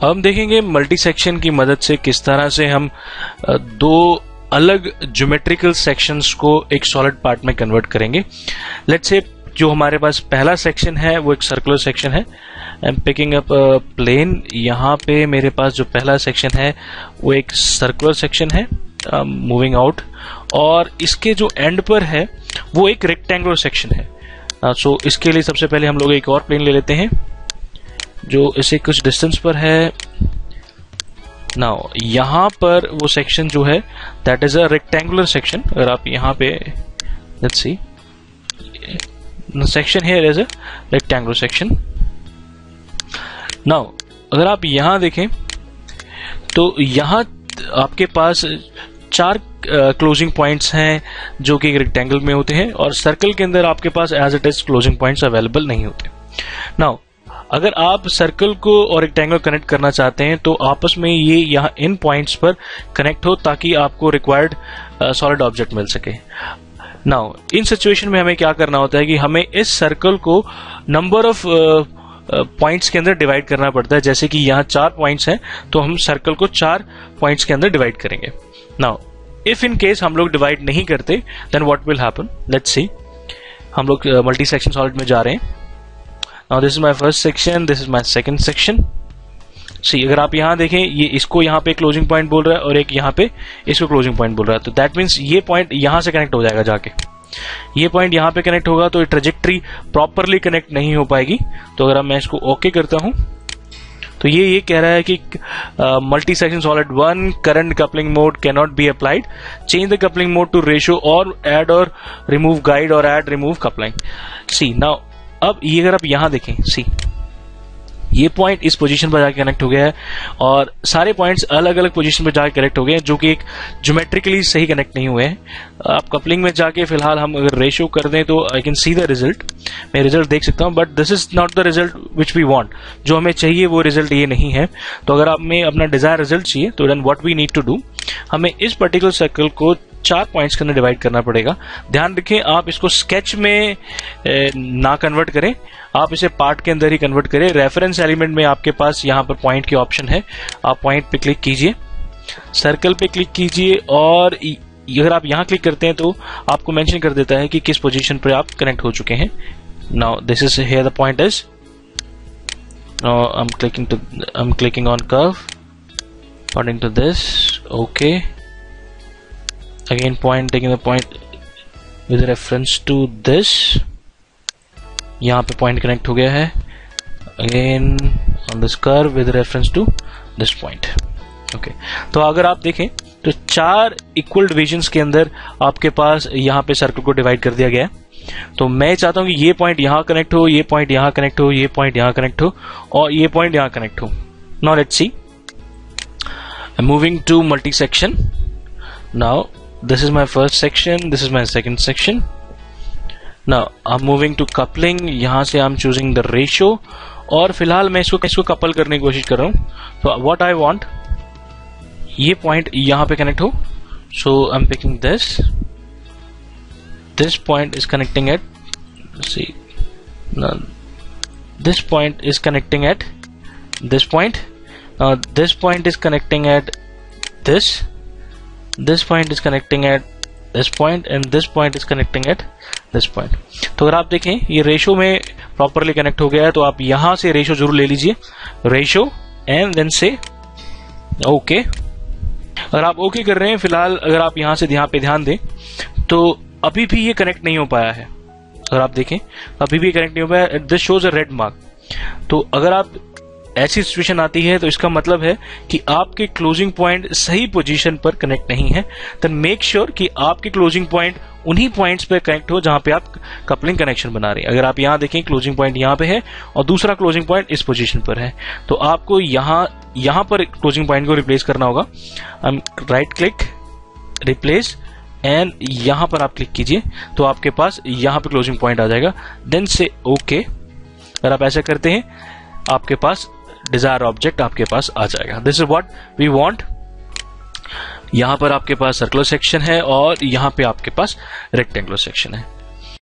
हम देखेंगे multi section की मदद से किस तरह से हम दो अलग ज्योमेट्रिकल सेक्शंस को एक सॉलिड पार्ट में कन्वर्ट करेंगे। लेट्स से जो हमारे पास पहला सेक्शन है वो एक सर्कुलर सेक्शन है। I am picking up plane. यहाँ पे मेरे पास जो पहला सेक्शन है वो एक सर्कुलर सेक्शन है, मूविंग आउट, और इसके जो एंड पर है वो एक रेक्टेंगुलर सेक्शन है। सो इसके लिए सबसे पहले हम लोग एक और प्लेन ले लेते हैं जो इसे कुछ डिस्टेंस पर है। नाउ यहाँ पर वो सेक्शन जो है that is a rectangular section. अगर आप यहाँ पे let's see section here is a rectangular section. Now अगर आप यहाँ देखें तो यहाँ आपके पास 4 क्लोजिंग पॉइंट्स हैं जो कि एक रेक्टेंगल में होते हैं, और सर्कल के अंदर आपके पास as it is closing points available नहीं होते। नाउ अगर आप सर्कल को और रेक्टेंगल कनेक्ट करना चाहते हैं तो आपस में ये यहाँ इन पॉइंट्स पर कनेक्ट हो ताकि आपको रिक्वायर्ड सॉलिड ऑब्जेक्ट मिल सके। नाउ इन सिचुएशन में हमें क्या करना होता है कि हमें इस सर्कल को नंबर ऑफ पॉइंट्स के अंदर डिवाइड करना पड़ता है। जैसे कि यहाँ 4 पॉइंट्स हैं तो हम सर्कल को 4 पॉइंट्स के अंदर डिवाइड करेंगे। नाउ इफ इन केस हम लोग डिवाइड नहीं करते then what will happen, let's see. हम लोग मल्टी सेक्शन सॉलिड में जा रहे हैं। Now this is my first section, this is my second section. See अगर आप यहाँ देखें ये इसको यहाँ पे क्लोजिंग पॉइंट बोल रहा है और एक यहाँ पे इसको क्लोजिंग पॉइंट बोल रहा है, तो दैट मीन्स ये पॉइंट यहाँ से कनेक्ट हो जाएगा जाके। ये पॉइंट यहाँ पे कनेक्ट होगा तो ये ट्रेजेक्ट्री प्रॉपरली कनेक्ट नहीं हो पाएगी। तो अगर मैं इसको ओके करता हूं तो ये कह रहा है कि multi section solid 1 current coupling mode can not be applied, change the coupling mode to ratio और ऐड और रिमूव गाइड और add remove coupling. See now अब ये अगर आप यहां देखें, सी ये पॉइंट इस पोजीशन पर जाके कनेक्ट हो गया है और सारे पॉइंट्स अलग अलग पोजीशन पर जाके कनेक्ट हो गए हैं जो कि एक ज्योमेट्रिकली सही कनेक्ट नहीं हुए हैं। आप कपलिंग में जाके फिलहाल हम अगर रेशियो कर दें तो I can see the result, मैं रिजल्ट देख सकता हूं, but this is not the result which we want. जो हमें चाहिए वो रिजल्ट ये नहीं है। तो अगर हमें अपना डिजायर रिजल्ट चाहिए तो then what we need to do, हमें इस पर्टिकुलर सर्कल को 4 पॉइंट्स के अंदर डिवाइड करना पड़ेगा। ध्यान रखें आप इसको स्केच में ना कन्वर्ट करें, आप इसे पार्ट के अंदर ही कन्वर्ट करें। रेफरेंस एलिमेंट में आपके पास यहाँ पर पॉइंट की ऑप्शन है, आप पॉइंट पे क्लिक कीजिए, सर्कल पे क्लिक कीजिए और अगर आप यहाँ क्लिक करते हैं तो आपको मेंशन कर देता है कि किस पोजीशन पर आप कनेक्ट हो चुके हैं। Now this is here the point is, now I am clicking on curve according to this, okay, again point, taking the point with reference to this, यहाँ पे पॉइंट कनेक्ट हो गया है, again on this curve with reference to this point. Okay, तो अगर आप देखें तो 4 इक्वल डिविजन्स के अंदर आपके पास यहाँ पे सर्कल को डिवाइड कर दिया गया है। तो मैं चाहता हूँ कि ये पॉइंट यहाँ कनेक्ट हो, ये पॉइंट यहाँ कनेक्ट हो, ये पॉइंट यहाँ कनेक्ट हो और ये पॉइंट यहाँ कनेक्ट हो। Now let's see, I'm moving to multi-section. Now this is my first section, this is my second section. Now I'm moving to coupling. यहाँ से I'm choosing the ratio और फिलहाल मैं इसको कपल करने की कोशिश कर रहा हूँ। तो what I want, ये पॉइंट यहाँ पे कनेक्ट हो, so I'm picking this. This point is connecting at, see, now this point is connecting at this point. Now this point is connecting at this point is connecting at this point and this point is connecting at this point. तो अगर आप देखें ये ratio में properly connect हो गया है तो आप यहां से रेशो जरूर ले लीजिए, रेशो एंड देन से ओके। अगर आप ओके कर रहे हैं फिलहाल, अगर आप यहां से यहाँ पे ध्यान दें तो अभी भी ये कनेक्ट नहीं हो पाया है। अगर आप देखें अभी भी कनेक्ट नहीं हो पाया, this shows a red mark. तो अगर आप ऐसी सिचुएशन आती है तो इसका मतलब है कि आपके क्लोजिंग पॉइंट सही पोजीशन पर कनेक्ट नहीं है। देन मेक श्योर कि आपके क्लोजिंग पॉइंट उन्हीं पॉइंट्स पे कनेक्ट हो जहां पे आप कपलिंग कनेक्शन बना रहे हैं। अगर आप यहां देखें क्लोजिंग पॉइंट यहां पे है और दूसरा क्लोजिंग पॉइंट इस पोजीशन पर है तो आपको यहां पर क्लोजिंग पॉइंट को रिप्लेस करना होगा। राइट क्लिक, रिप्लेस एंड यहां पर आप क्लिक कीजिए तो आपके पास यहां पे क्लोजिंग पॉइंट आ जाएगा। देन से ओके। अगर आप ऐसा करते हैं आपके पास डिजायर ऑब्जेक्ट आपके पास आ जाएगा। This is what we want. यहां पर आपके पास सर्कुलर सेक्शन है और यहां पे आपके पास रेक्टेंगुलर सेक्शन है।